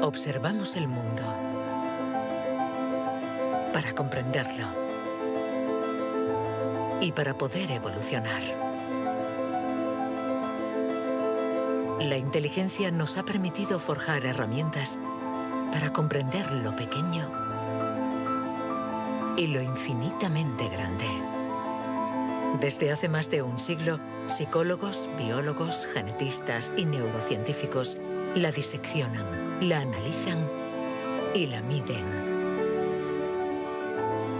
Observamos el mundo para comprenderlo y para poder evolucionar. La inteligencia nos ha permitido forjar herramientas para comprender lo pequeño y lo infinitamente grande. Desde hace más de un siglo, psicólogos, biólogos, genetistas y neurocientíficos la diseccionan, la analizan y la miden.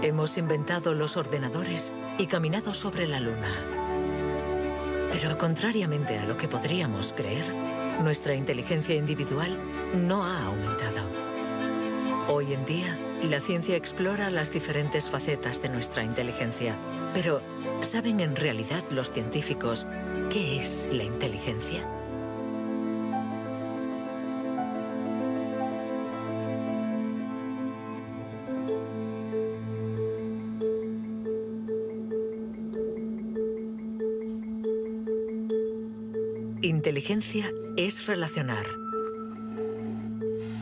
Hemos inventado los ordenadores y caminado sobre la Luna. Pero contrariamente a lo que podríamos creer, nuestra inteligencia individual no ha aumentado. Hoy en día, la ciencia explora las diferentes facetas de nuestra inteligencia. Pero, ¿saben en realidad los científicos qué es la inteligencia? Inteligencia es relacionar.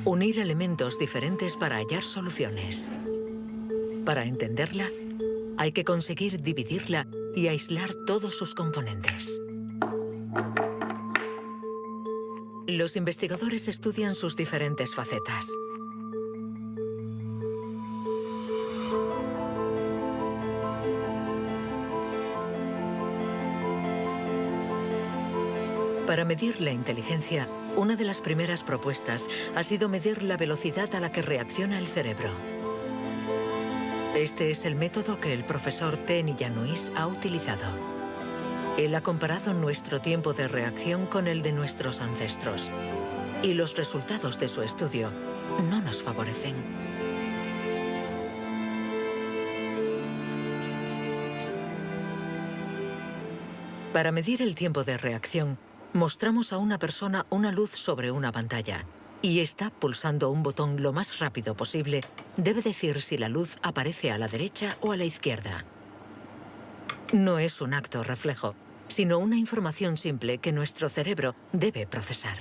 Unir elementos diferentes para hallar soluciones. Para entenderla, hay que conseguir dividirla y aislar todos sus componentes. Los investigadores estudian sus diferentes facetas. Para medir la inteligencia, una de las primeras propuestas ha sido medir la velocidad a la que reacciona el cerebro. Este es el método que el profesor Ten-Illanuis ha utilizado. Él ha comparado nuestro tiempo de reacción con el de nuestros ancestros. Y los resultados de su estudio no nos favorecen. Para medir el tiempo de reacción, mostramos a una persona una luz sobre una pantalla y ésta, pulsando un botón lo más rápido posible, debe decir si la luz aparece a la derecha o a la izquierda. No es un acto reflejo, sino una información simple que nuestro cerebro debe procesar.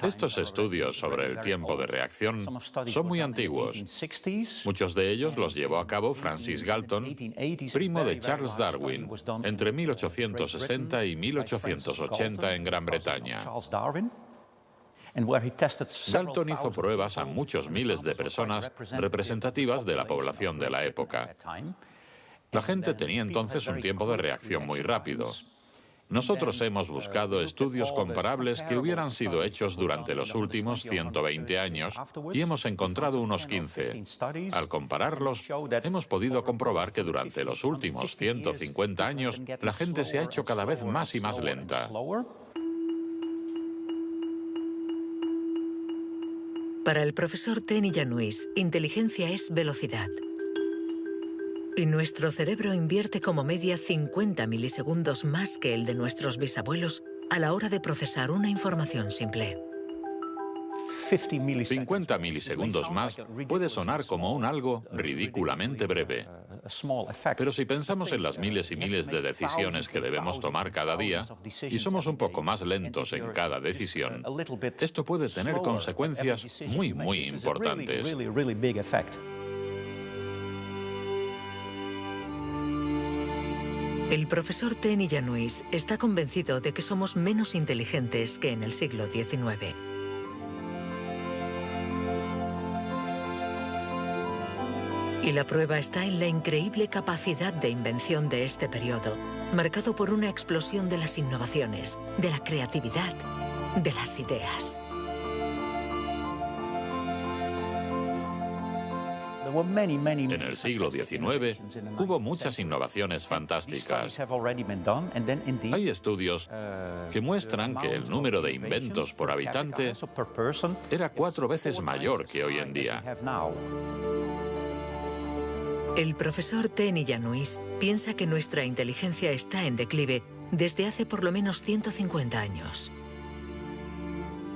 Estos estudios sobre el tiempo de reacción son muy antiguos. Muchos de ellos los llevó a cabo Francis Galton, primo de Charles Darwin, entre 1860 y 1880 en Gran Bretaña. Galton hizo pruebas a muchos miles de personas representativas de la población de la época. La gente tenía entonces un tiempo de reacción muy rápido. Nosotros hemos buscado estudios comparables que hubieran sido hechos durante los últimos 120 años y hemos encontrado unos 15. Al compararlos, hemos podido comprobar que durante los últimos 150 años la gente se ha hecho cada vez más y más lenta. Para el profesor Ten-Illanuis, inteligencia es velocidad. Y nuestro cerebro invierte como media 50 milisegundos más que el de nuestros bisabuelos a la hora de procesar una información simple. 50 milisegundos más puede sonar como un algo ridículamente breve. Pero si pensamos en las miles y miles de decisiones que debemos tomar cada día, y somos un poco más lentos en cada decisión, esto puede tener consecuencias muy, muy importantes. El profesor Ten-Illanuis está convencido de que somos menos inteligentes que en el siglo XIX. Y la prueba está en la increíble capacidad de invención de este periodo, marcado por una explosión de las innovaciones, de la creatividad, de las ideas. En el siglo XIX hubo muchas innovaciones fantásticas. Hay estudios que muestran que el número de inventos por habitante era 4 veces mayor que hoy en día. El profesor Ten-Illanuis piensa que nuestra inteligencia está en declive desde hace por lo menos 150 años.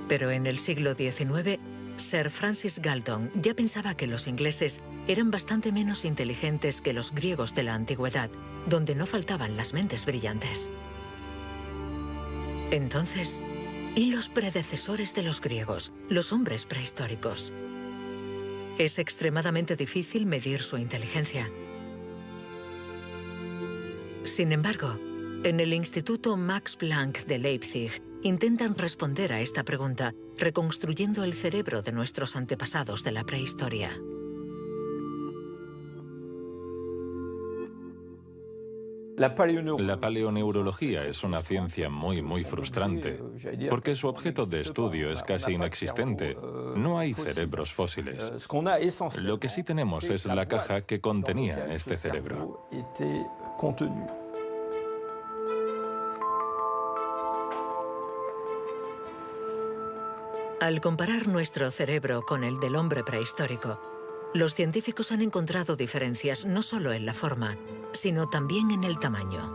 Pero en el siglo XIX, Sir Francis Galton ya pensaba que los ingleses eran bastante menos inteligentes que los griegos de la antigüedad, donde no faltaban las mentes brillantes. Entonces, y los predecesores de los griegos, los hombres prehistóricos. Es extremadamente difícil medir su inteligencia. Sin embargo, en el Instituto Max Planck de Leipzig intentan responder a esta pregunta reconstruyendo el cerebro de nuestros antepasados de la prehistoria. La paleoneurología es una ciencia muy frustrante, porque su objeto de estudio es casi inexistente. No hay cerebros fósiles. Lo que sí tenemos es la caja que contenía este cerebro. Al comparar nuestro cerebro con el del hombre prehistórico, los científicos han encontrado diferencias no solo en la forma, sino también en el tamaño.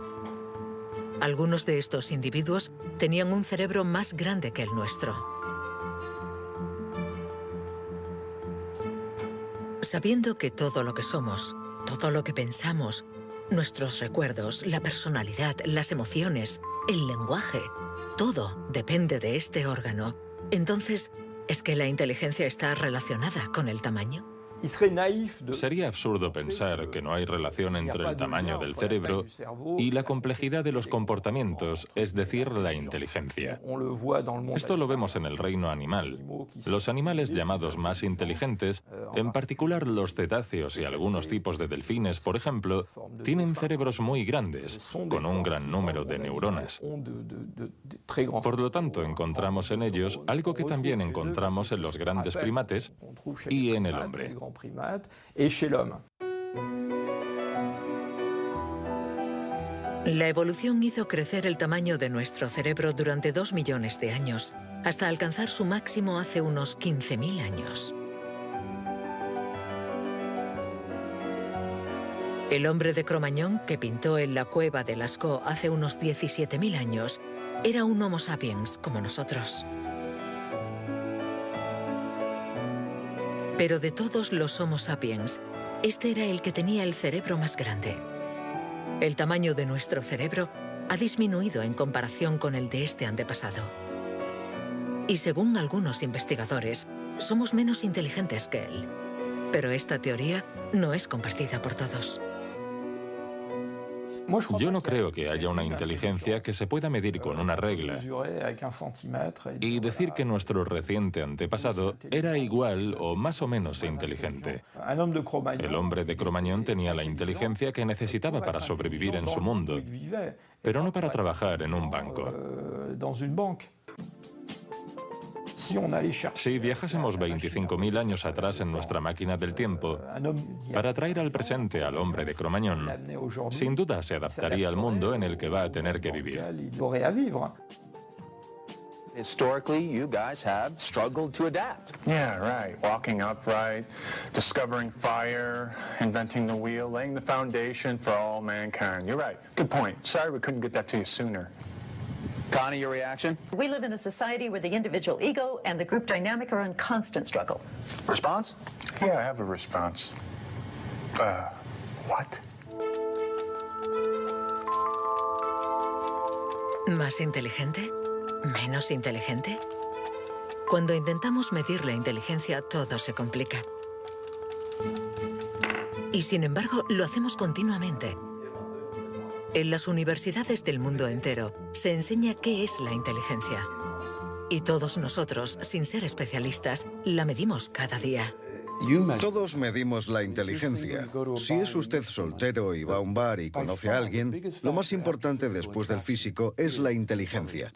Algunos de estos individuos tenían un cerebro más grande que el nuestro. Sabiendo que todo lo que somos, todo lo que pensamos, nuestros recuerdos, la personalidad, las emociones, el lenguaje, todo depende de este órgano, entonces, ¿es que la inteligencia está relacionada con el tamaño? Sería absurdo pensar que no hay relación entre el tamaño del cerebro y la complejidad de los comportamientos, es decir, la inteligencia. Esto lo vemos en el reino animal. Los animales llamados más inteligentes, en particular los cetáceos y algunos tipos de delfines, por ejemplo, tienen cerebros muy grandes, con un gran número de neuronas. Por lo tanto, encontramos en ellos algo que también encontramos en los grandes primates y en el hombre. La evolución hizo crecer el tamaño de nuestro cerebro durante 2 millones de años, hasta alcanzar su máximo hace unos 15.000 años. El hombre de Cro-Magnon, que pintó en la cueva de Lascaux hace unos 17.000 años, era un Homo sapiens como nosotros. Pero de todos los Homo sapiens, este era el que tenía el cerebro más grande. El tamaño de nuestro cerebro ha disminuido en comparación con el de este antepasado. Y según algunos investigadores, somos menos inteligentes que él. Pero esta teoría no es compartida por todos. Yo no creo que haya una inteligencia que se pueda medir con una regla y decir que nuestro reciente antepasado era igual o más o menos inteligente. El hombre de Cro-Magnon tenía la inteligencia que necesitaba para sobrevivir en su mundo, pero no para trabajar en un banco. Si viajásemos 25.000 años atrás en nuestra máquina del tiempo para traer al presente al hombre de Cro-Magnon, sin duda se adaptaría al mundo en el que va a tener que vivir. Historically, you guys have struggled to adapt. Yeah, right. Walking upright, discovering fire, inventing the wheel, laying the foundation for all mankind. You're right. Good point. Sorry we couldn't get that to you sooner. Connie, your reaction? We live in a society where the individual ego and the group dynamic are in constant struggle. Response? Yeah, I have a response. What? ¿Más inteligente? ¿Menos inteligente? Cuando intentamos medir la inteligencia, todo se complica. Y sin embargo, lo hacemos continuamente. En las universidades del mundo entero se enseña qué es la inteligencia. Y todos nosotros, sin ser especialistas, la medimos cada día. Todos medimos la inteligencia. Si es usted soltero y va a un bar y conoce a alguien, lo más importante después del físico es la inteligencia.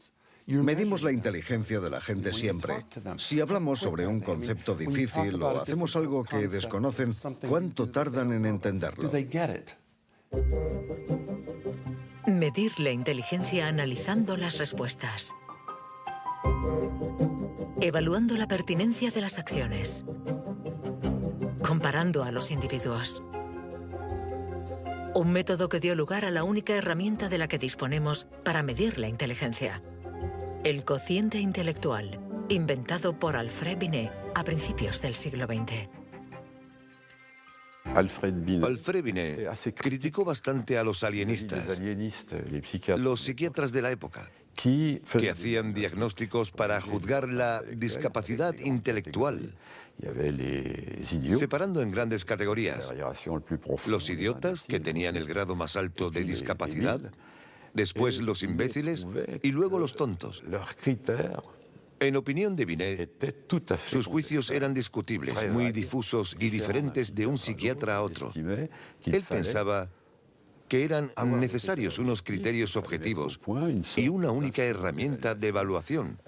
Medimos la inteligencia de la gente siempre. Si hablamos sobre un concepto difícil o hacemos algo que desconocen, ¿cuánto tardan en entenderlo? Medir la inteligencia analizando las respuestas. Evaluando la pertinencia de las acciones. Comparando a los individuos. Un método que dio lugar a la única herramienta de la que disponemos para medir la inteligencia. El cociente intelectual, inventado por Alfred Binet a principios del siglo XX. Alfred Binet criticó bastante a los alienistas, los psiquiatras de la época. que hacían diagnósticos para juzgar la discapacidad intelectual, separando en grandes categorías: los idiotas, que tenían el grado más alto de discapacidad, después los imbéciles y luego los tontos. En opinión de Binet, sus juicios eran discutibles, muy difusos y diferentes de un psiquiatra a otro. Él pensaba que eran necesarios unos criterios objetivos y una única herramienta de evaluación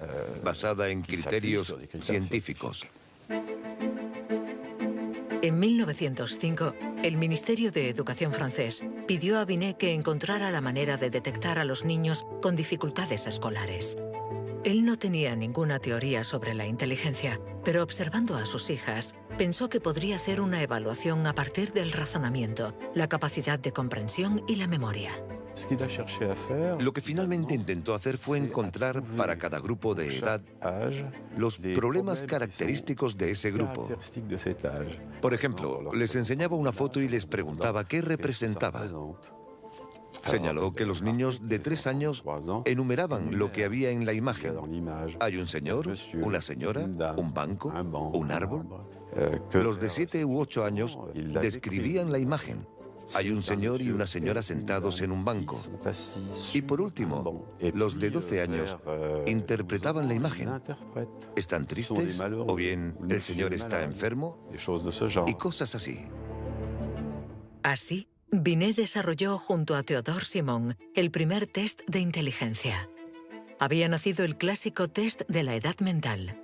basada en criterios científicos. En 1905, el Ministerio de Educación francés pidió a Binet que encontrara la manera de detectar a los niños con dificultades escolares. Él no tenía ninguna teoría sobre la inteligencia, pero observando a sus hijas, pensó que podría hacer una evaluación a partir del razonamiento, la capacidad de comprensión y la memoria. Lo que finalmente intentó hacer fue encontrar para cada grupo de edad los problemas característicos de ese grupo. Por ejemplo, les enseñaba una foto y les preguntaba qué representaba. Señaló que los niños de 3 años enumeraban lo que había en la imagen. Hay un señor, una señora, un banco, un árbol. Los de 7 u 8 años describían la imagen. Hay un señor y una señora sentados en un banco. Y por último, los de 12 años interpretaban la imagen. ¿Están tristes? ¿O bien el señor está enfermo? Y cosas así. Así, Binet desarrolló junto a Théodore Simon el primer test de inteligencia. Había nacido el clásico test de la edad mental.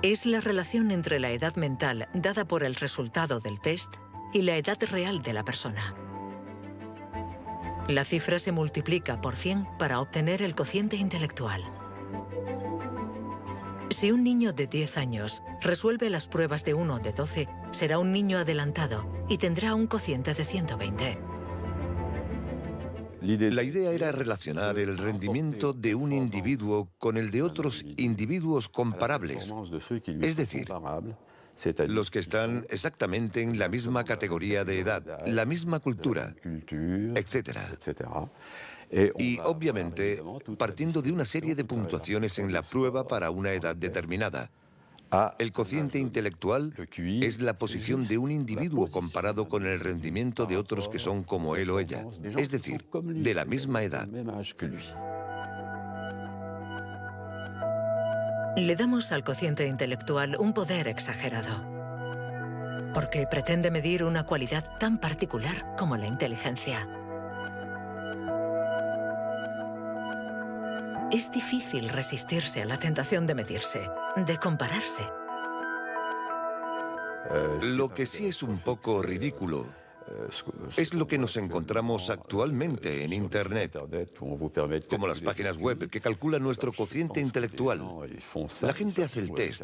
Es la relación entre la edad mental dada por el resultado del test y la edad real de la persona. La cifra se multiplica por 100 para obtener el cociente intelectual. Si un niño de 10 años resuelve las pruebas de uno de 12, será un niño adelantado y tendrá un cociente de 120. La idea era relacionar el rendimiento de un individuo con el de otros individuos comparables, es decir, los que están exactamente en la misma categoría de edad, la misma cultura, etc. Y, obviamente, partiendo de una serie de puntuaciones en la prueba para una edad determinada. El cociente intelectual es la posición de un individuo comparado con el rendimiento de otros que son como él o ella, es decir, de la misma edad. Le damos al cociente intelectual un poder exagerado, porque pretende medir una cualidad tan particular como la inteligencia. Es difícil resistirse a la tentación de medirse, de compararse. Lo que sí es un poco ridículo es lo que nos encontramos actualmente en Internet, como las páginas web que calculan nuestro cociente intelectual. La gente hace el test,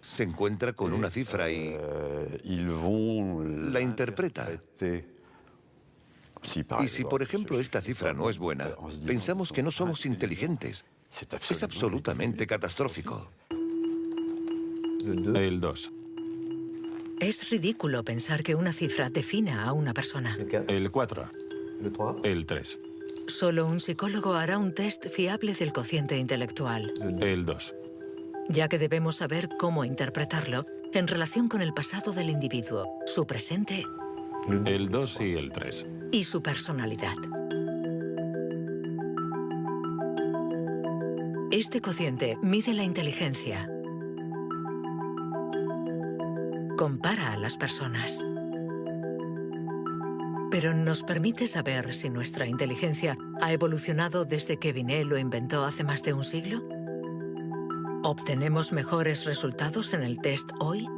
se encuentra con una cifra y la interpreta. Y si, por ejemplo, esta cifra no es buena, pensamos que no somos inteligentes. Es absolutamente catastrófico. El 2. Es ridículo pensar que una cifra defina a una persona. El 4. El 3. Solo un psicólogo hará un test fiable del cociente intelectual. El 2. Ya que debemos saber cómo interpretarlo en relación con el pasado del individuo, su presente El 2 y el 3. y su personalidad. Este cociente mide la inteligencia. Compara a las personas. Pero ¿nos permite saber si nuestra inteligencia ha evolucionado desde que Binet lo inventó hace más de un siglo? ¿Obtenemos mejores resultados en el test hoy?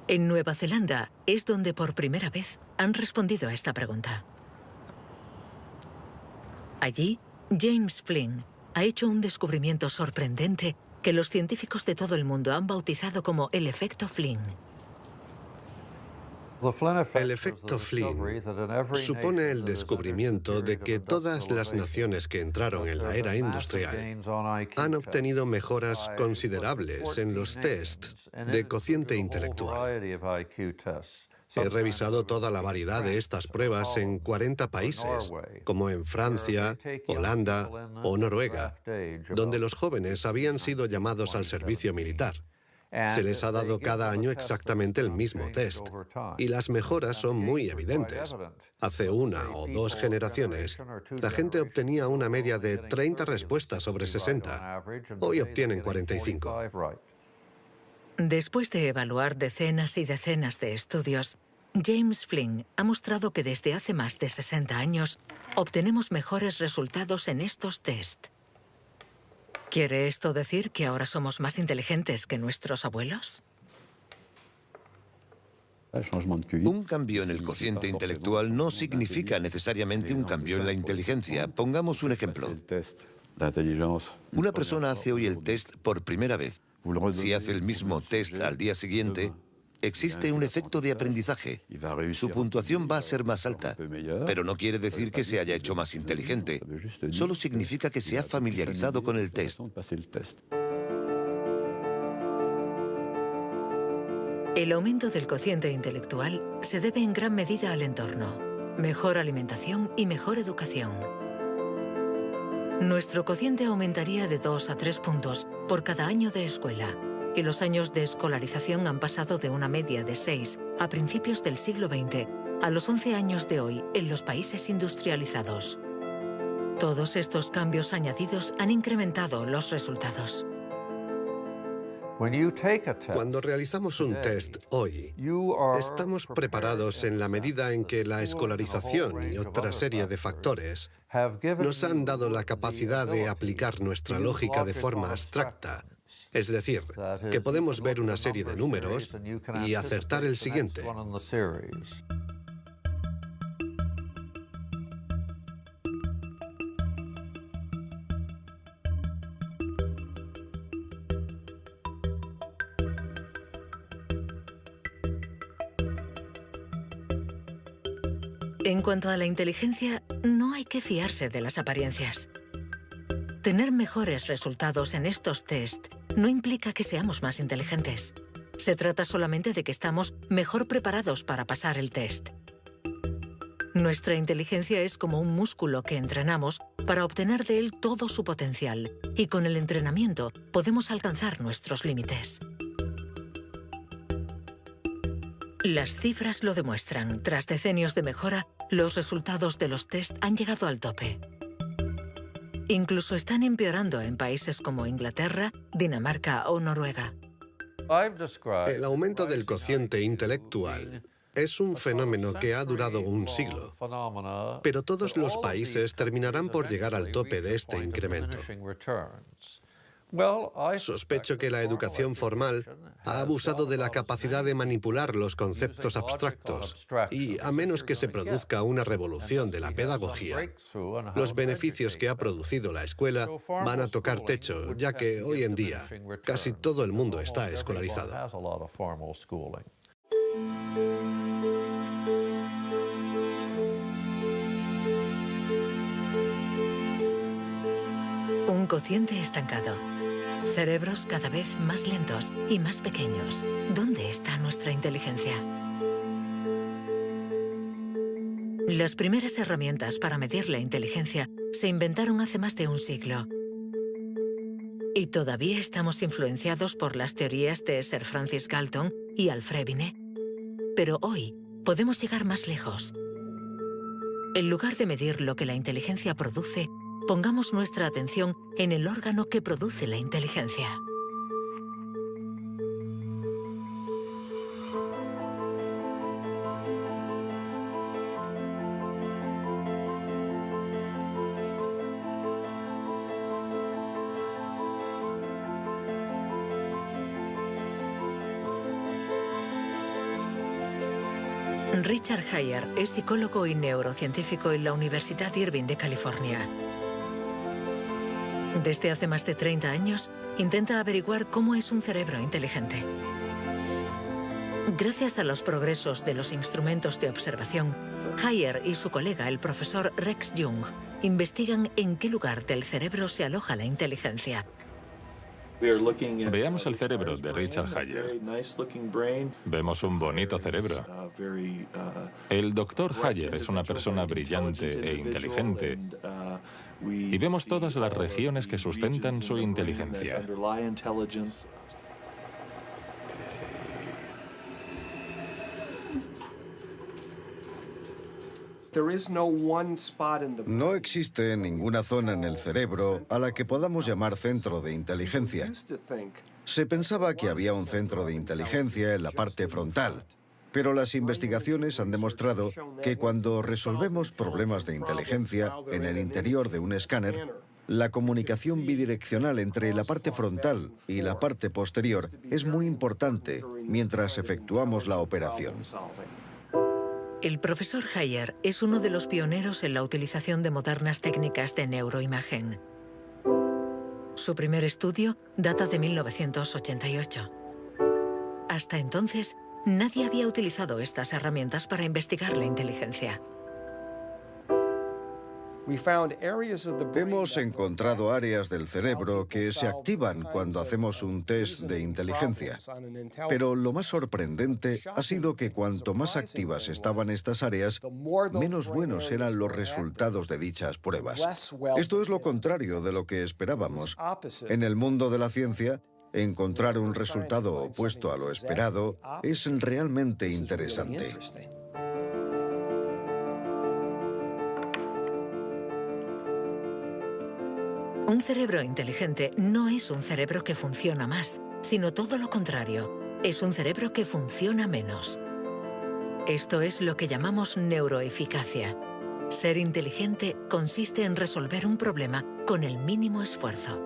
En Nueva Zelanda es donde por primera vez han respondido a esta pregunta. Allí, James Flynn ha hecho un descubrimiento sorprendente que los científicos de todo el mundo han bautizado como el efecto Flynn. El efecto Flynn supone el descubrimiento de que todas las naciones que entraron en la era industrial han obtenido mejoras considerables en los tests de cociente intelectual. He revisado toda la variedad de estas pruebas en 40 países, como en Francia, Holanda o Noruega, donde los jóvenes habían sido llamados al servicio militar. Se les ha dado cada año exactamente el mismo test, y las mejoras son muy evidentes. Hace 1 o 2 generaciones, la gente obtenía una media de 30 respuestas sobre 60. Hoy obtienen 45. Después de evaluar decenas y decenas de estudios, James Flynn ha mostrado que desde hace más de 60 años obtenemos mejores resultados en estos test. ¿Quiere esto decir que ahora somos más inteligentes que nuestros abuelos? Un cambio en el cociente intelectual no significa necesariamente un cambio en la inteligencia. Pongamos un ejemplo. Una persona hace hoy el test por primera vez. Si hace el mismo test al día siguiente, existe un efecto de aprendizaje. Su puntuación va a ser más alta, pero no quiere decir que se haya hecho más inteligente. Solo significa que se ha familiarizado con el test. El aumento del cociente intelectual se debe en gran medida al entorno, mejor alimentación y mejor educación. Nuestro cociente aumentaría de 2 a 3 puntos por cada año de escuela, y los años de escolarización han pasado de una media de 6 a principios del siglo XX a los 11 años de hoy en los países industrializados. Todos estos cambios añadidos han incrementado los resultados. Cuando realizamos un test hoy, estamos preparados en la medida en que la escolarización y otra serie de factores nos han dado la capacidad de aplicar nuestra lógica de forma abstracta. Es decir, que podemos ver una serie de números y acertar el siguiente. En cuanto a la inteligencia, no hay que fiarse de las apariencias. Tener mejores resultados en estos test no implica que seamos más inteligentes. Se trata solamente de que estamos mejor preparados para pasar el test. Nuestra inteligencia es como un músculo que entrenamos para obtener de él todo su potencial, y con el entrenamiento podemos alcanzar nuestros límites. Las cifras lo demuestran. Tras decenios de mejora, los resultados de los test han llegado al tope. Incluso están empeorando en países como Inglaterra, Dinamarca o Noruega. El aumento del cociente intelectual es un fenómeno que ha durado un siglo, pero todos los países terminarán por llegar al tope de este incremento. Sospecho que la educación formal ha abusado de la capacidad de manipular los conceptos abstractos y, a menos que se produzca una revolución de la pedagogía, los beneficios que ha producido la escuela van a tocar techo, ya que hoy en día casi todo el mundo está escolarizado. Un cociente estancado. Cerebros cada vez más lentos y más pequeños. ¿Dónde está nuestra inteligencia? Las primeras herramientas para medir la inteligencia se inventaron hace más de un siglo. Y todavía estamos influenciados por las teorías de Sir Francis Galton y Alfred Binet. Pero hoy podemos llegar más lejos. En lugar de medir lo que la inteligencia produce, pongamos nuestra atención en el órgano que produce la inteligencia. Richard Heyer es psicólogo y neurocientífico en la Universidad Irvine de California. Desde hace más de 30 años, intenta averiguar cómo es un cerebro inteligente. Gracias a los progresos de los instrumentos de observación, Heyer y su colega, el profesor Rex Jung, investigan en qué lugar del cerebro se aloja la inteligencia. Veamos el cerebro de Richard Hayer. Vemos un bonito cerebro. El doctor Hayer es una persona brillante e inteligente y vemos todas las regiones que sustentan su inteligencia. No existe ninguna zona en el cerebro a la que podamos llamar centro de inteligencia. Se pensaba que había un centro de inteligencia en la parte frontal, pero las investigaciones han demostrado que cuando resolvemos problemas de inteligencia en el interior de un escáner, la comunicación bidireccional entre la parte frontal y la parte posterior es muy importante mientras efectuamos la operación. El profesor Hayer es uno de los pioneros en la utilización de modernas técnicas de neuroimagen. Su primer estudio data de 1988. Hasta entonces, nadie había utilizado estas herramientas para investigar la inteligencia. Hemos encontrado áreas del cerebro que se activan cuando hacemos un test de inteligencia. Pero lo más sorprendente ha sido que cuanto más activas estaban estas áreas, menos buenos eran los resultados de dichas pruebas. Esto es lo contrario de lo que esperábamos. En el mundo de la ciencia, encontrar un resultado opuesto a lo esperado es realmente interesante. Un cerebro inteligente no es un cerebro que funciona más, sino todo lo contrario. Es un cerebro que funciona menos. Esto es lo que llamamos neuroeficacia. Ser inteligente consiste en resolver un problema con el mínimo esfuerzo.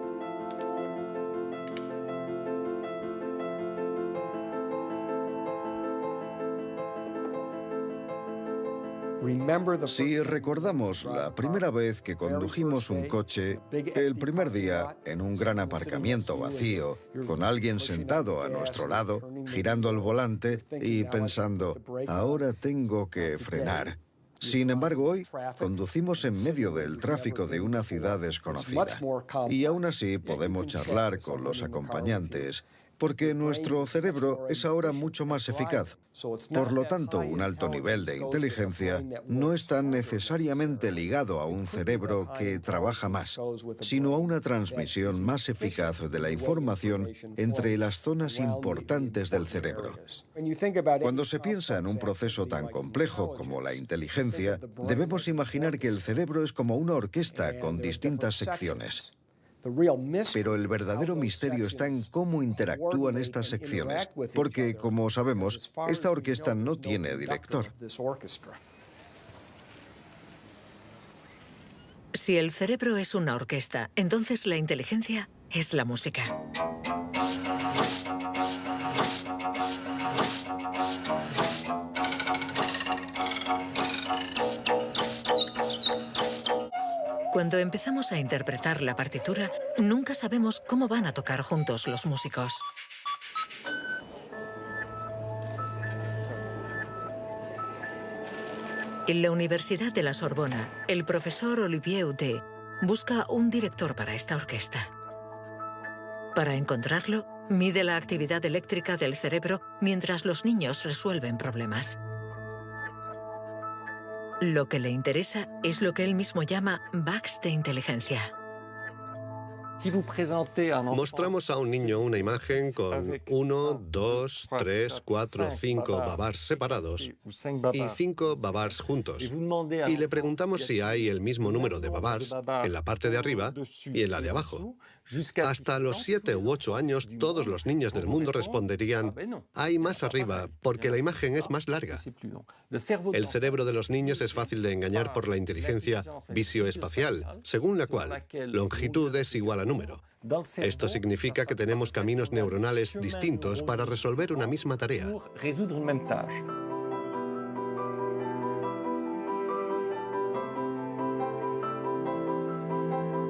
Si recordamos la primera vez que condujimos un coche, el primer día en un gran aparcamiento vacío, con alguien sentado a nuestro lado, girando el volante y pensando, ahora tengo que frenar. Sin embargo, hoy conducimos en medio del tráfico de una ciudad desconocida y aún así podemos charlar con los acompañantes, porque nuestro cerebro es ahora mucho más eficaz. Por lo tanto, un alto nivel de inteligencia no está necesariamente ligado a un cerebro que trabaja más, sino a una transmisión más eficaz de la información entre las zonas importantes del cerebro. Cuando se piensa en un proceso tan complejo como la inteligencia, debemos imaginar que el cerebro es como una orquesta con distintas secciones. Pero el verdadero misterio está en cómo interactúan estas secciones, porque, como sabemos, esta orquesta no tiene director. Si el cerebro es una orquesta, entonces la inteligencia es la música. Cuando empezamos a interpretar la partitura, nunca sabemos cómo van a tocar juntos los músicos. En la Universidad de la Sorbona, el profesor Olivier Houdet busca un director para esta orquesta. Para encontrarlo, mide la actividad eléctrica del cerebro mientras los niños resuelven problemas. Lo que le interesa es lo que él mismo llama bugs de inteligencia. Mostramos a un niño una imagen con 1, 2, 3, 4, 5 babars separados y 5 babars juntos. Y le preguntamos si hay el mismo número de babars en la parte de arriba y en la de abajo. Hasta los 7 u 8 años, todos los niños del mundo responderían, hay más arriba, porque la imagen es más larga. El cerebro de los niños es fácil de engañar por la inteligencia visioespacial, según la cual longitud es igual a número. Esto significa que tenemos caminos neuronales distintos para resolver una misma tarea.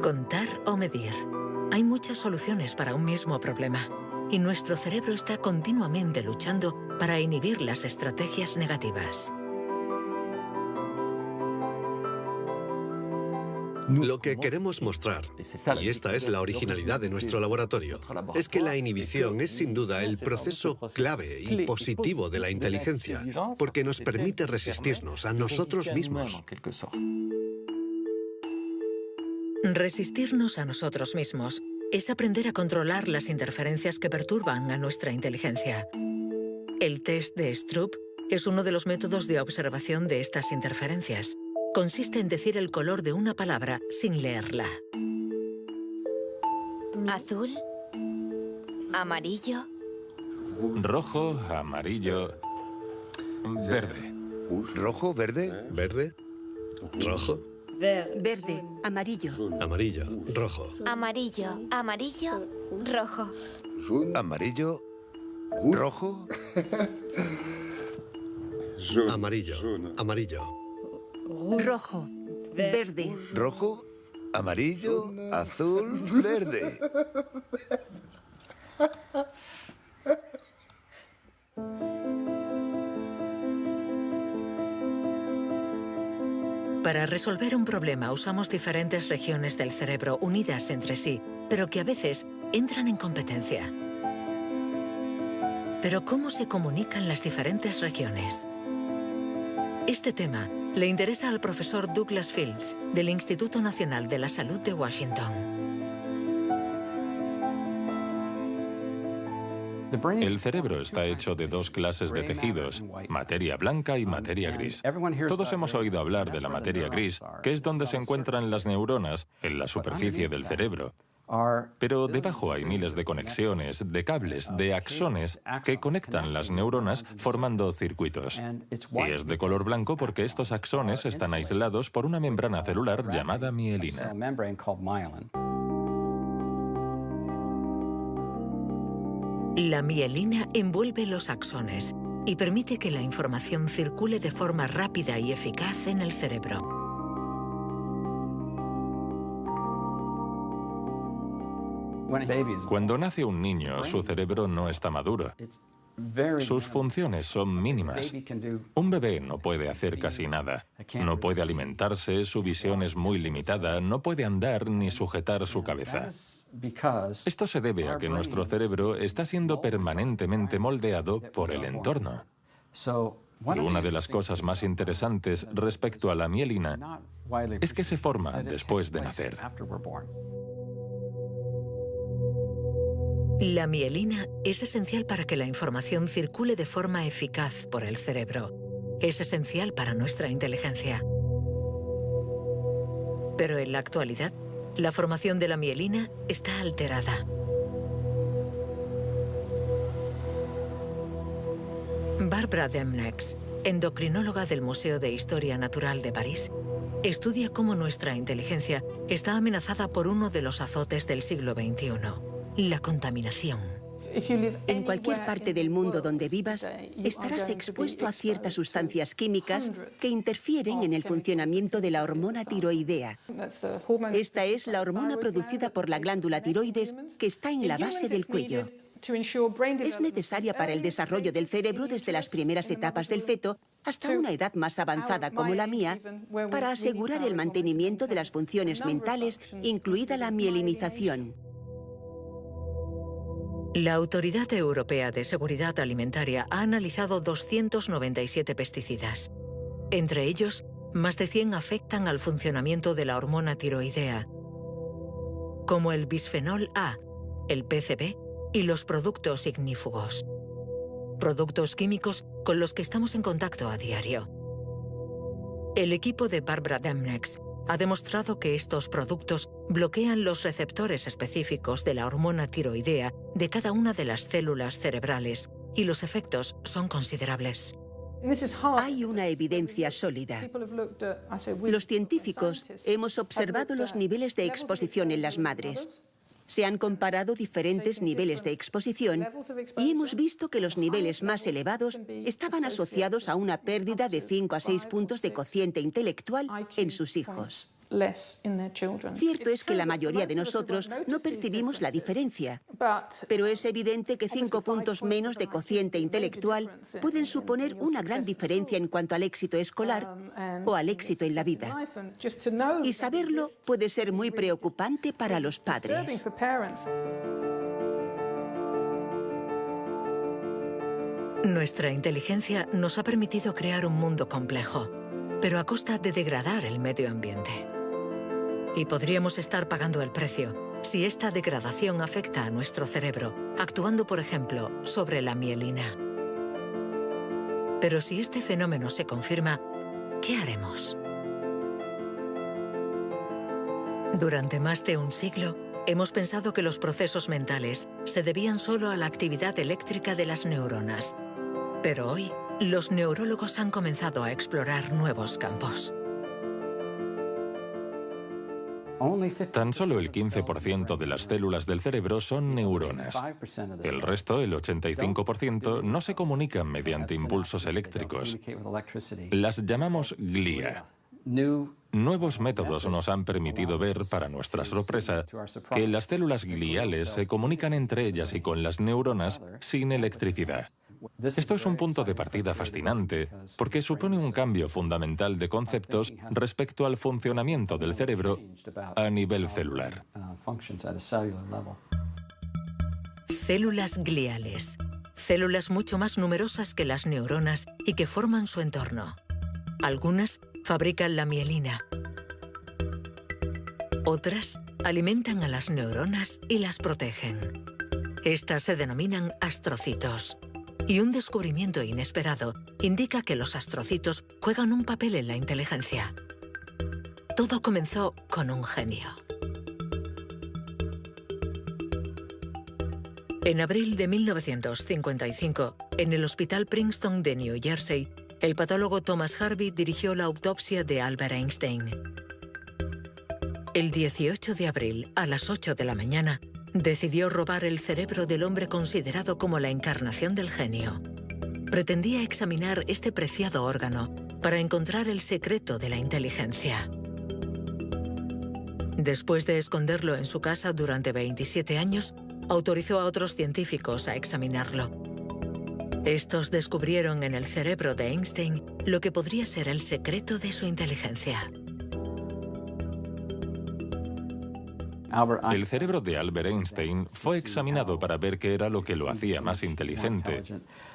Contar o medir. Hay muchas soluciones para un mismo problema, y nuestro cerebro está continuamente luchando para inhibir las estrategias negativas. Lo que queremos mostrar, y esta es la originalidad de nuestro laboratorio, es que la inhibición es sin duda el proceso clave y positivo de la inteligencia, porque nos permite resistirnos a nosotros mismos. Resistirnos a nosotros mismos es aprender a controlar las interferencias que perturban a nuestra inteligencia. El test de Stroop es uno de los métodos de observación de estas interferencias. Consiste en decir el color de una palabra sin leerla. Azul, amarillo, rojo, amarillo, verde. ¿Rojo, verde? ¿Verde? ¿Rojo? Verde, amarillo. Amarillo, rojo. amarillo, amarillo, rojo. Amarillo, rojo. Amarillo, amarillo. Rojo, verde. Rojo, amarillo, azul, verde. Para resolver un problema usamos diferentes regiones del cerebro unidas entre sí, pero que a veces entran en competencia. Pero ¿cómo se comunican las diferentes regiones? Este tema le interesa al profesor Douglas Fields, del Instituto Nacional de la Salud de Washington. El cerebro está hecho de dos clases de tejidos, materia blanca y materia gris. Todos hemos oído hablar de la materia gris, que es donde se encuentran las neuronas, en la superficie del cerebro. Pero debajo hay miles de conexiones, de cables, de axones que conectan las neuronas formando circuitos. Y es de color blanco porque estos axones están aislados por una membrana celular llamada mielina. La mielina envuelve los axones y permite que la información circule de forma rápida y eficaz en el cerebro. Cuando nace un niño, su cerebro no está maduro. Sus funciones son mínimas. Un bebé no puede hacer casi nada. No puede alimentarse, su visión es muy limitada, no puede andar ni sujetar su cabeza. Esto se debe a que nuestro cerebro está siendo permanentemente moldeado por el entorno. Y una de las cosas más interesantes respecto a la mielina es que se forma después de nacer. La mielina es esencial para que la información circule de forma eficaz por el cerebro. Es esencial para nuestra inteligencia. Pero en la actualidad, la formación de la mielina está alterada. Barbara Demnex, endocrinóloga del Museo de Historia Natural de París, estudia cómo nuestra inteligencia está amenazada por uno de los azotes del siglo XXI. La contaminación. En cualquier parte del mundo donde vivas, estarás expuesto a ciertas sustancias químicas que interfieren en el funcionamiento de la hormona tiroidea. Esta es la hormona producida por la glándula tiroides que está en la base del cuello. Es necesaria para el desarrollo del cerebro desde las primeras etapas del feto hasta una edad más avanzada como la mía, para asegurar el mantenimiento de las funciones mentales, incluida la mielinización. La Autoridad Europea de Seguridad Alimentaria ha analizado 297 pesticidas. Entre ellos, más de 100 afectan al funcionamiento de la hormona tiroidea, como el bisfenol A, el PCB y los productos ignífugos. Productos químicos con los que estamos en contacto a diario. El equipo de Barbara Demnex ha demostrado que estos productos bloquean los receptores específicos de la hormona tiroidea de cada una de las células cerebrales y los efectos son considerables. Hay una evidencia sólida. Los científicos hemos observado los niveles de exposición en las madres. Se han comparado diferentes niveles de exposición y hemos visto que los niveles más elevados estaban asociados a una pérdida de 5 a 6 puntos de cociente intelectual en sus hijos. Cierto es que la mayoría de nosotros no percibimos la diferencia, pero es evidente que 5 puntos menos de cociente intelectual pueden suponer una gran diferencia en cuanto al éxito escolar o al éxito en la vida. Y saberlo puede ser muy preocupante para los padres. Nuestra inteligencia nos ha permitido crear un mundo complejo, pero a costa de degradar el medio ambiente. Y podríamos estar pagando el precio si esta degradación afecta a nuestro cerebro, actuando, por ejemplo, sobre la mielina. Pero si este fenómeno se confirma, ¿qué haremos? Durante más de un siglo, hemos pensado que los procesos mentales se debían solo a la actividad eléctrica de las neuronas. Pero hoy, los neurólogos han comenzado a explorar nuevos campos. Tan solo el 15% de las células del cerebro son neuronas. El resto, el 85%, no se comunican mediante impulsos eléctricos. Las llamamos glía. Nuevos métodos nos han permitido ver, para nuestra sorpresa, que las células gliales se comunican entre ellas y con las neuronas sin electricidad. Esto es un punto de partida fascinante, porque supone un cambio fundamental de conceptos respecto al funcionamiento del cerebro a nivel celular. Células gliales. Células mucho más numerosas que las neuronas y que forman su entorno. Algunas fabrican la mielina. Otras alimentan a las neuronas y las protegen. Estas se denominan astrocitos. Y un descubrimiento inesperado indica que los astrocitos juegan un papel en la inteligencia. Todo comenzó con un genio. En abril de 1955, en el Hospital Princeton de New Jersey, el patólogo Thomas Harvey dirigió la autopsia de Albert Einstein. El 18 de abril, a las 8 de la mañana, decidió robar el cerebro del hombre considerado como la encarnación del genio. Pretendía examinar este preciado órgano para encontrar el secreto de la inteligencia. Después de esconderlo en su casa durante 27 años, autorizó a otros científicos a examinarlo. Estos descubrieron en el cerebro de Einstein lo que podría ser el secreto de su inteligencia. El cerebro de Albert Einstein fue examinado para ver qué era lo que lo hacía más inteligente,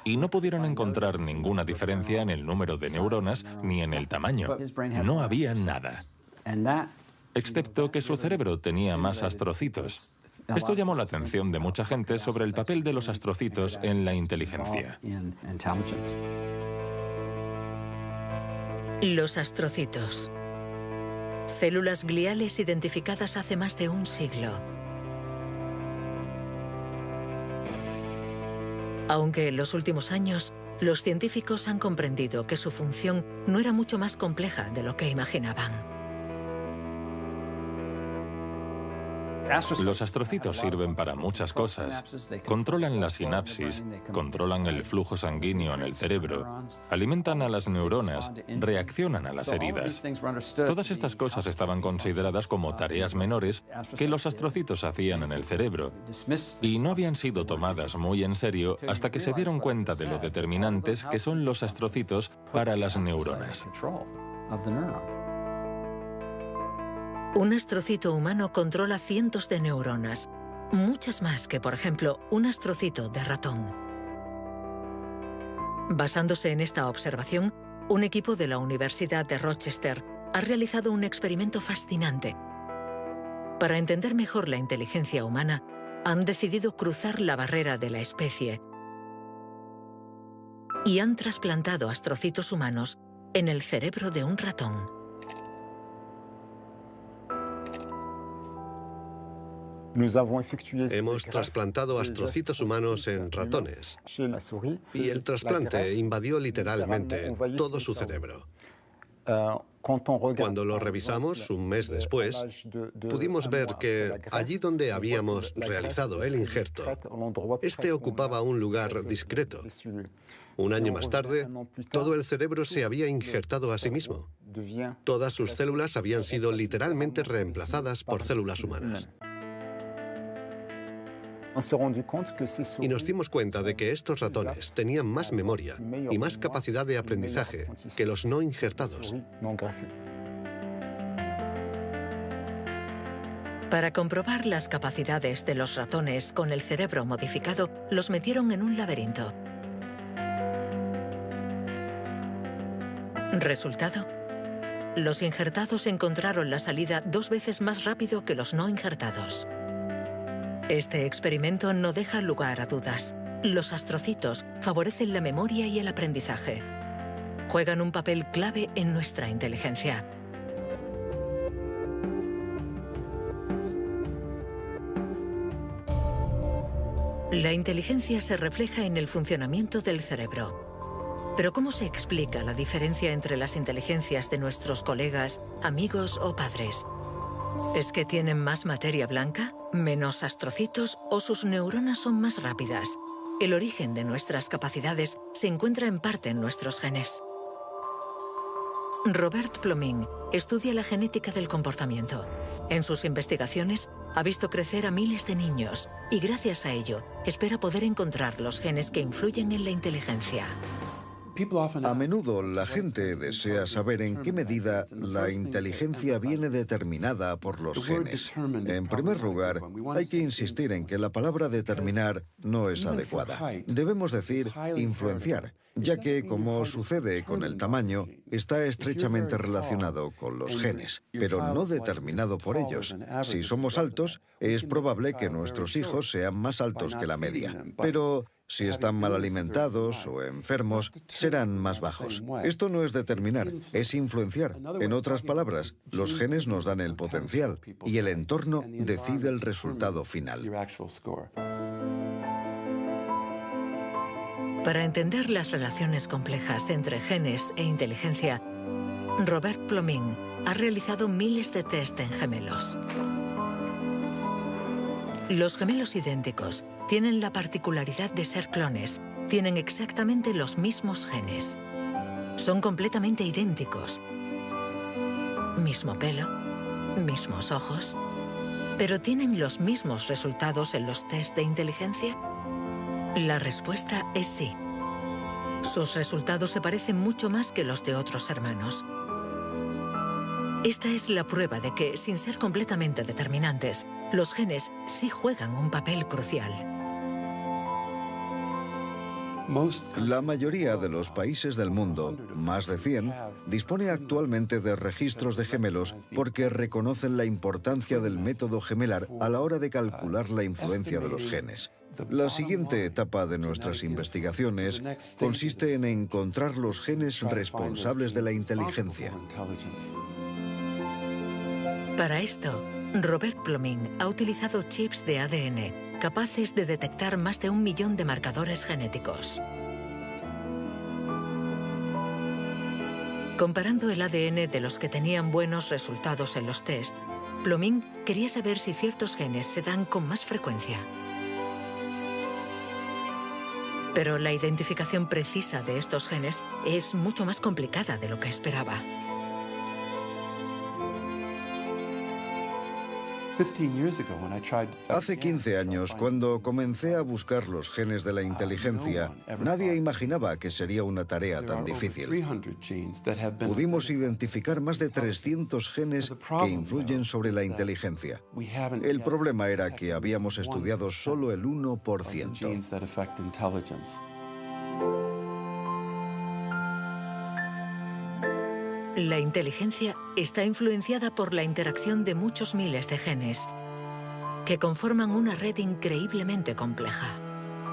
y no pudieron encontrar ninguna diferencia en el número de neuronas ni en el tamaño. No había nada, excepto que su cerebro tenía más astrocitos. Esto llamó la atención de mucha gente sobre el papel de los astrocitos en la inteligencia. Los astrocitos. Células gliales identificadas hace más de un siglo. Aunque en los últimos años, los científicos han comprendido que su función no era mucho más compleja de lo que imaginaban. Los astrocitos sirven para muchas cosas. Controlan la sinapsis, controlan el flujo sanguíneo en el cerebro, alimentan a las neuronas, reaccionan a las heridas. Todas estas cosas estaban consideradas como tareas menores que los astrocitos hacían en el cerebro, y no habían sido tomadas muy en serio hasta que se dieron cuenta de lo determinantes que son los astrocitos para las neuronas. Un astrocito humano controla cientos de neuronas, muchas más que, por ejemplo, un astrocito de ratón. Basándose en esta observación, un equipo de la Universidad de Rochester ha realizado un experimento fascinante. Para entender mejor la inteligencia humana, han decidido cruzar la barrera de la especie y han trasplantado astrocitos humanos en el cerebro de un ratón. Hemos trasplantado astrocitos humanos en ratones y el trasplante invadió literalmente todo su cerebro. Cuando lo revisamos un mes después, pudimos ver que allí donde habíamos realizado el injerto, este ocupaba un lugar discreto. Un año más tarde, todo el cerebro se había injertado a sí mismo. Todas sus células habían sido literalmente reemplazadas por células humanas. Y nos dimos cuenta de que estos ratones tenían más memoria y más capacidad de aprendizaje que los no injertados. Para comprobar las capacidades de los ratones con el cerebro modificado, los metieron en un laberinto. ¿Resultado? Los injertados encontraron la salida 2 veces más rápido que los no injertados. Este experimento no deja lugar a dudas. Los astrocitos favorecen la memoria y el aprendizaje. Juegan un papel clave en nuestra inteligencia. La inteligencia se refleja en el funcionamiento del cerebro. Pero ¿cómo se explica la diferencia entre las inteligencias de nuestros colegas, amigos o padres? ¿Es que tienen más materia blanca, menos astrocitos o sus neuronas son más rápidas? El origen de nuestras capacidades se encuentra en parte en nuestros genes. Robert Plomin estudia la genética del comportamiento. En sus investigaciones ha visto crecer a miles de niños y gracias a ello espera poder encontrar los genes que influyen en la inteligencia. A menudo la gente desea saber en qué medida la inteligencia viene determinada por los genes. En primer lugar, hay que insistir en que la palabra determinar no es adecuada. Debemos decir influenciar, ya que, como sucede con el tamaño, está estrechamente relacionado con los genes, pero no determinado por ellos. Si somos altos, es probable que nuestros hijos sean más altos que la media, pero si están mal alimentados o enfermos, serán más bajos. Esto no es determinar, es influenciar. En otras palabras, los genes nos dan el potencial y el entorno decide el resultado final. Para entender las relaciones complejas entre genes e inteligencia, Robert Plomin ha realizado miles de test en gemelos. Los gemelos idénticos tienen la particularidad de ser clones, tienen exactamente los mismos genes. Son completamente idénticos. Mismo pelo, mismos ojos, pero ¿tienen los mismos resultados en los test de inteligencia? La respuesta es sí. Sus resultados se parecen mucho más que los de otros hermanos. Esta es la prueba de que, sin ser completamente determinantes, los genes sí juegan un papel crucial. La mayoría de los países del mundo, más de 100, dispone actualmente de registros de gemelos porque reconocen la importancia del método gemelar a la hora de calcular la influencia de los genes. La siguiente etapa de nuestras investigaciones consiste en encontrar los genes responsables de la inteligencia. Para esto, Robert Plomin ha utilizado chips de ADN capaces de detectar más de 1 millón de marcadores genéticos. Comparando el ADN de los que tenían buenos resultados en los test, Plomin quería saber si ciertos genes se dan con más frecuencia. Pero la identificación precisa de estos genes es mucho más complicada de lo que esperaba. Hace 15 años, cuando comencé a buscar los genes de la inteligencia, nadie imaginaba que sería una tarea tan difícil. Pudimos identificar más de 300 genes que influyen sobre la inteligencia. El problema era que habíamos estudiado solo el 1%. La inteligencia está influenciada por la interacción de muchos miles de genes que conforman una red increíblemente compleja.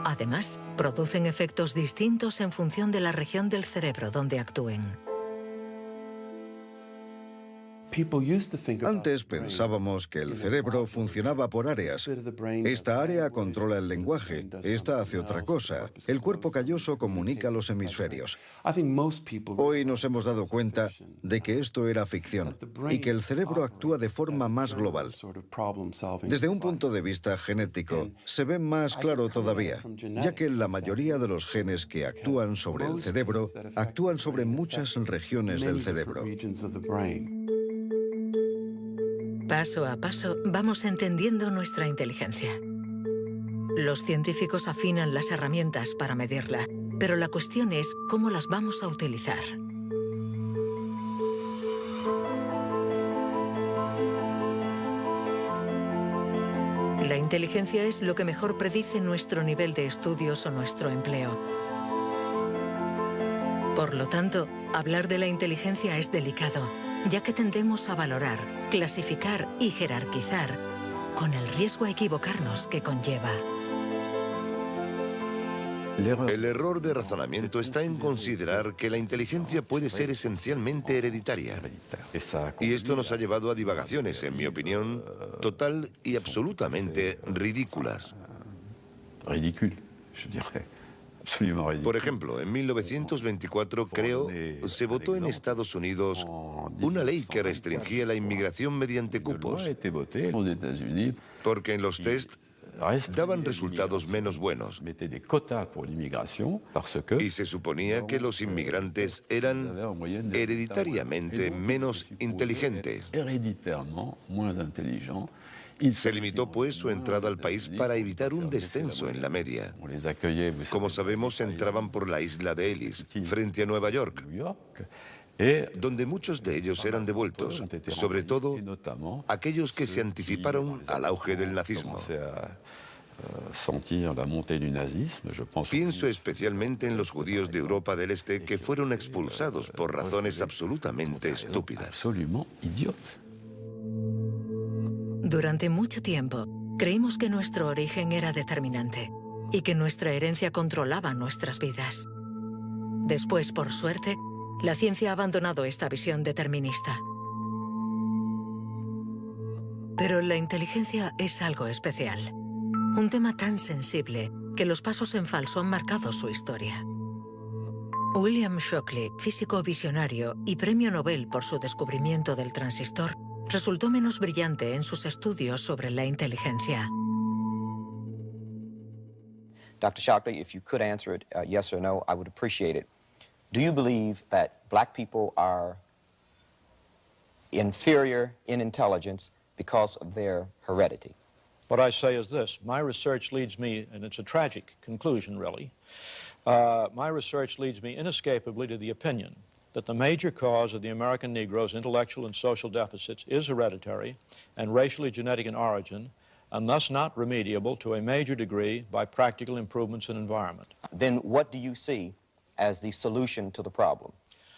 Además, producen efectos distintos en función de la región del cerebro donde actúen. Antes pensábamos que el cerebro funcionaba por áreas. Esta área controla el lenguaje, esta hace otra cosa. El cuerpo calloso comunica los hemisferios. Hoy nos hemos dado cuenta de que esto era ficción y que el cerebro actúa de forma más global. Desde un punto de vista genético, se ve más claro todavía, ya que la mayoría de los genes que actúan sobre el cerebro actúan sobre muchas regiones del cerebro. Paso a paso vamos entendiendo nuestra inteligencia. Los científicos afinan las herramientas para medirla, pero la cuestión es cómo las vamos a utilizar. La inteligencia es lo que mejor predice nuestro nivel de estudios o nuestro empleo. Por lo tanto, hablar de la inteligencia es delicado, ya que tendemos a valorar, clasificar y jerarquizar, con el riesgo a equivocarnos que conlleva. El error de razonamiento está en considerar que la inteligencia puede ser esencialmente hereditaria. Y esto nos ha llevado a divagaciones, en mi opinión, total y absolutamente ridículas. Por ejemplo, en 1924, creo, se votó en Estados Unidos una ley que restringía la inmigración mediante cupos, porque en los test daban resultados menos buenos. Y se suponía que los inmigrantes eran hereditariamente menos inteligentes. Se limitó, pues, su entrada al país para evitar un descenso en la media. Como sabemos, entraban por la isla de Ellis, frente a Nueva York, donde muchos de ellos eran devueltos, sobre todo aquellos que se anticiparon al auge del nazismo. Pienso especialmente en los judíos de Europa del Este que fueron expulsados por razones absolutamente estúpidas. Durante mucho tiempo, creímos que nuestro origen era determinante y que nuestra herencia controlaba nuestras vidas. Después, por suerte, la ciencia ha abandonado esta visión determinista. Pero la inteligencia es algo especial. Un tema tan sensible que los pasos en falso han marcado su historia. William Shockley, físico visionario y premio Nobel por su descubrimiento del transistor, resultó menos brillante en sus estudios sobre la inteligencia. Dr. Shockley, if you could answer it yes or no, I would appreciate it. Do you believe that black people are inferior in intelligence because of their heredity? What I say is this. My research leads me, and it's a tragic conclusion, really, my research leads me inescapably to the opinion that the major cause of the American Negro's intellectual and social deficits is hereditary and racially genetic in origin, and thus not remediable to a major degree by practical improvements in environment. Then what do you see as the solution to the problem?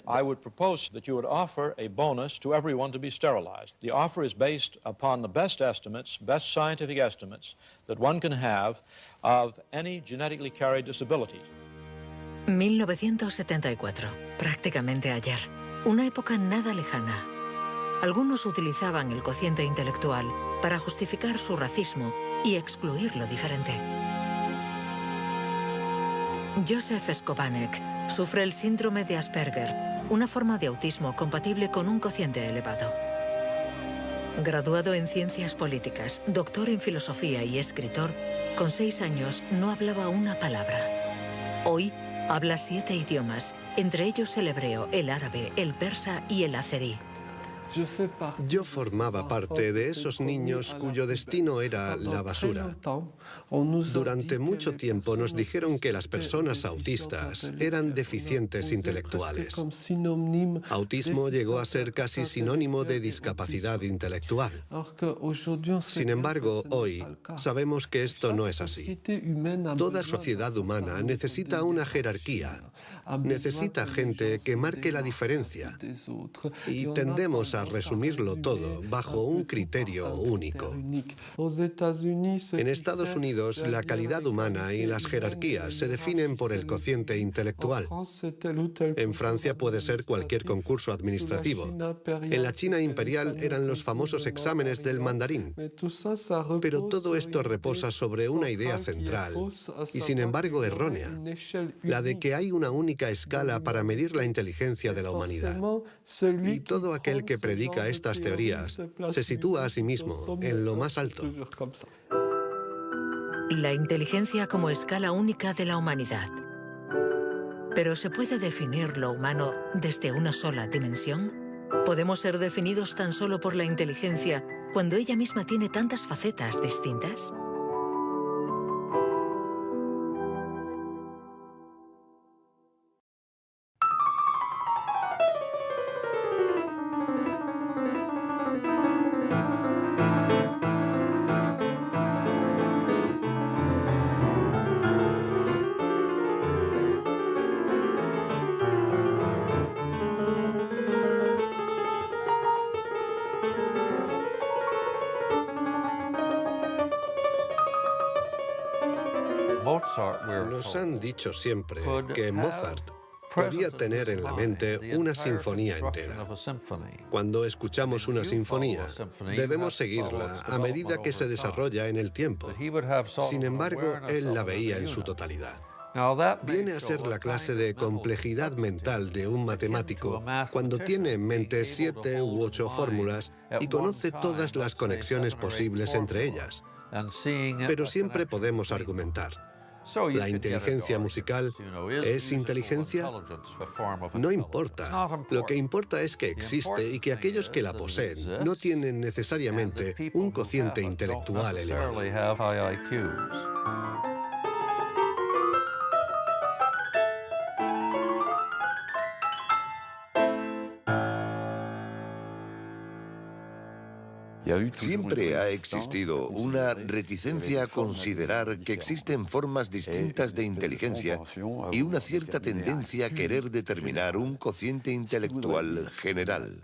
I would propose that you would offer a bonus to everyone to be sterilized. The offer is based upon the best estimates, best scientific estimates that one can have of any genetically carried disabilities. 1974, prácticamente ayer. Una época nada lejana. Algunos utilizaban el cociente intelectual para justificar su racismo y excluir lo diferente. Joseph Skobanek sufre el síndrome de Asperger, una forma de autismo compatible con un cociente elevado. Graduado en ciencias políticas, doctor en filosofía y escritor, con 6 años no hablaba una palabra. Hoy habla 7 idiomas, entre ellos el hebreo, el árabe, el persa y el azerí. Yo formaba parte de esos niños cuyo destino era la basura. Durante mucho tiempo nos dijeron que las personas autistas eran deficientes intelectuales. Autismo llegó a ser casi sinónimo de discapacidad intelectual. Sin embargo, hoy sabemos que esto no es así. Toda sociedad humana necesita una jerarquía, necesita gente que marque la diferencia. Y tendemos a resumirlo todo bajo un criterio único. En Estados Unidos, la calidad humana y las jerarquías se definen por el cociente intelectual. En Francia puede ser cualquier concurso administrativo. En la China imperial eran los famosos exámenes del mandarín. Pero todo esto reposa sobre una idea central, y sin embargo errónea, la de que hay una única escala para medir la inteligencia de la humanidad. Y todo aquel que predica estas teorías se sitúa a sí mismo en lo más alto. La inteligencia como escala única de la humanidad. ¿Pero se puede definir lo humano desde una sola dimensión? ¿Podemos ser definidos tan solo por la inteligencia cuando ella misma tiene tantas facetas distintas? Nos han dicho siempre que Mozart podía tener en la mente una sinfonía entera. Cuando escuchamos una sinfonía, debemos seguirla a medida que se desarrolla en el tiempo. Sin embargo, él la veía en su totalidad. Viene a ser la clase de complejidad mental de un matemático cuando tiene en mente 7 u 8 fórmulas y conoce todas las conexiones posibles entre ellas. Pero siempre podemos argumentar. ¿La inteligencia musical es inteligencia? No importa. Lo que importa es que existe y que aquellos que la poseen no tienen necesariamente un cociente intelectual elevado. Siempre ha existido una reticencia a considerar que existen formas distintas de inteligencia y una cierta tendencia a querer determinar un cociente intelectual general.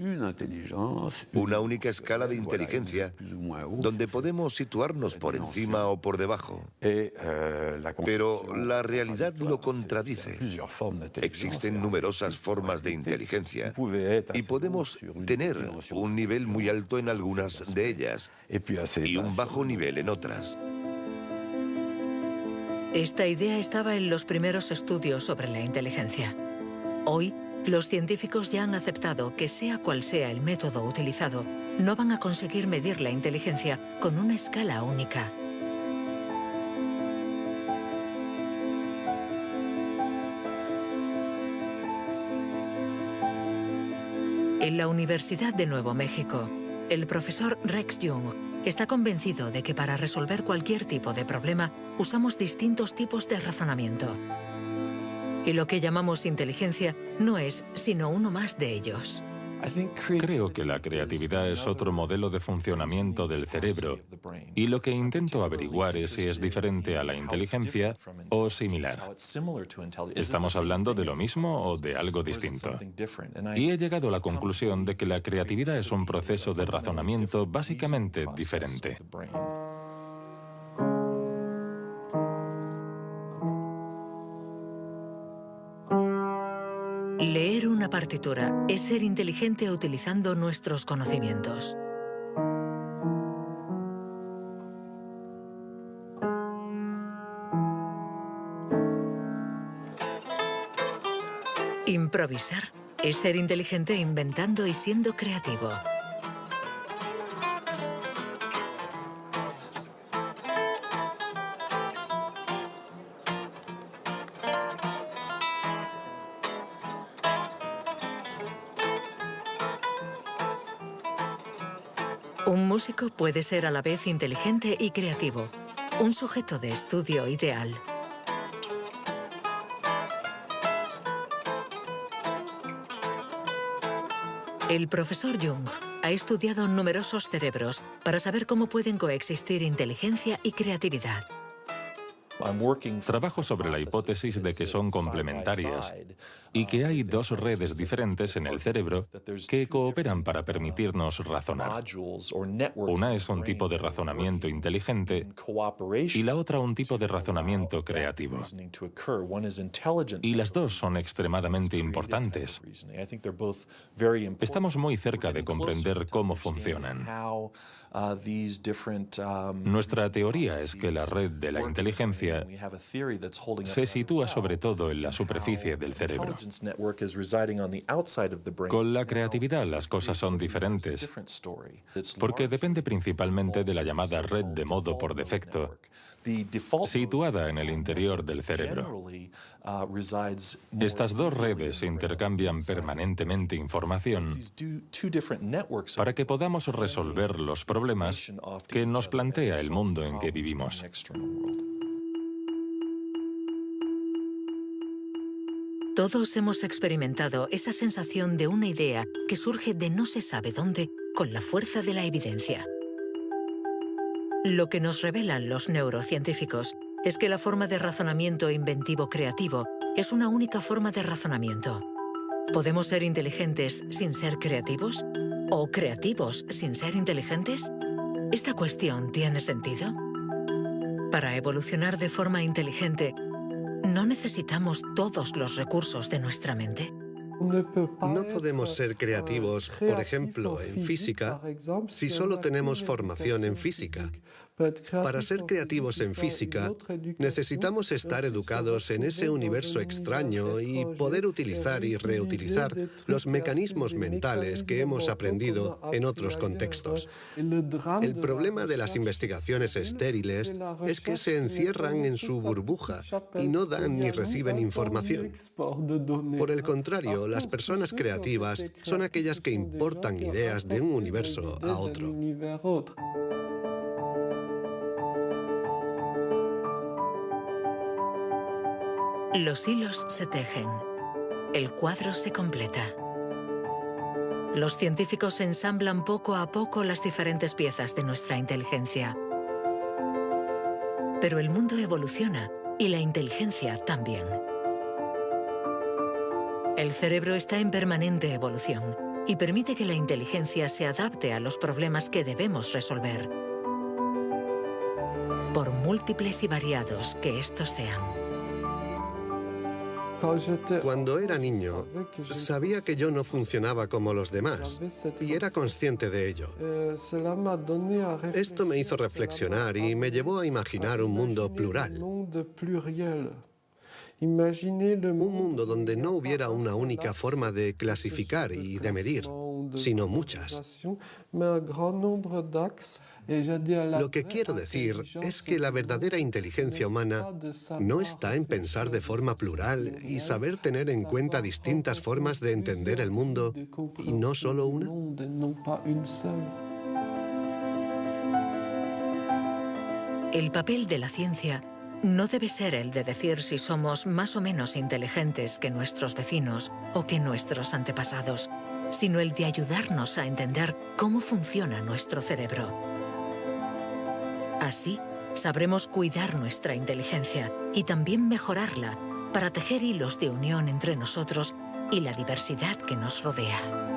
Una única escala de inteligencia donde podemos situarnos por encima o por debajo. Pero la realidad lo contradice. Existen numerosas formas de inteligencia y podemos tener un nivel muy alto en algunas de ellas y un bajo nivel en otras. Esta idea estaba en los primeros estudios sobre la inteligencia. Hoy, los científicos ya han aceptado que sea cual sea el método utilizado, no van a conseguir medir la inteligencia con una escala única. En la Universidad de Nuevo México, el profesor Rex Jung está convencido de que para resolver cualquier tipo de problema usamos distintos tipos de razonamiento. Y lo que llamamos inteligencia no es sino uno más de ellos. Creo que la creatividad es otro modelo de funcionamiento del cerebro y lo que intento averiguar es si es diferente a la inteligencia o similar. ¿Estamos hablando de lo mismo o de algo distinto? Y he llegado a la conclusión de que la creatividad es un proceso de razonamiento básicamente diferente. Leer una partitura es ser inteligente utilizando nuestros conocimientos. Improvisar es ser inteligente inventando y siendo creativo. Un músico puede ser a la vez inteligente y creativo, un sujeto de estudio ideal. El profesor Jung ha estudiado numerosos cerebros para saber cómo pueden coexistir inteligencia y creatividad. Trabajo sobre la hipótesis de que son complementarias y que hay dos redes diferentes en el cerebro que cooperan para permitirnos razonar. Una es un tipo de razonamiento inteligente y la otra un tipo de razonamiento creativo. Y las dos son extremadamente importantes. Estamos muy cerca de comprender cómo funcionan. Nuestra teoría es que la red de la inteligencia se sitúa sobre todo en la superficie del cerebro. Con la creatividad las cosas son diferentes, porque depende principalmente de la llamada red de modo por defecto, situada en el interior del cerebro. Estas dos redes intercambian permanentemente información para que podamos resolver los problemas que nos plantea el mundo en que vivimos. Todos hemos experimentado esa sensación de una idea que surge de no se sabe dónde con la fuerza de la evidencia. Lo que nos revelan los neurocientíficos es que la forma de razonamiento inventivo-creativo es una única forma de razonamiento. ¿Podemos ser inteligentes sin ser creativos? ¿O creativos sin ser inteligentes? ¿Esta cuestión tiene sentido? Para evolucionar de forma inteligente, ¿no necesitamos todos los recursos de nuestra mente? No podemos ser creativos, por ejemplo, en física, si solo tenemos formación en física. Para ser creativos en física, necesitamos estar educados en ese universo extraño y poder utilizar y reutilizar los mecanismos mentales que hemos aprendido en otros contextos. El problema de las investigaciones estériles es que se encierran en su burbuja y no dan ni reciben información. Por el contrario, las personas creativas son aquellas que importan ideas de un universo a otro. Los hilos se tejen. El cuadro se completa. Los científicos ensamblan poco a poco las diferentes piezas de nuestra inteligencia. Pero el mundo evoluciona y la inteligencia también. El cerebro está en permanente evolución y permite que la inteligencia se adapte a los problemas que debemos resolver, por múltiples y variados que estos sean. Cuando era niño, sabía que yo no funcionaba como los demás y era consciente de ello. Esto me hizo reflexionar y me llevó a imaginar un mundo plural. Un mundo donde no hubiera una única forma de clasificar y de medir, sino muchas. Lo que quiero decir es que la verdadera inteligencia humana no está en pensar de forma plural y saber tener en cuenta distintas formas de entender el mundo y no solo una. El papel de la ciencia no debe ser el de decir si somos más o menos inteligentes que nuestros vecinos o que nuestros antepasados, sino el de ayudarnos a entender cómo funciona nuestro cerebro. Así, sabremos cuidar nuestra inteligencia y también mejorarla para tejer hilos de unión entre nosotros y la diversidad que nos rodea.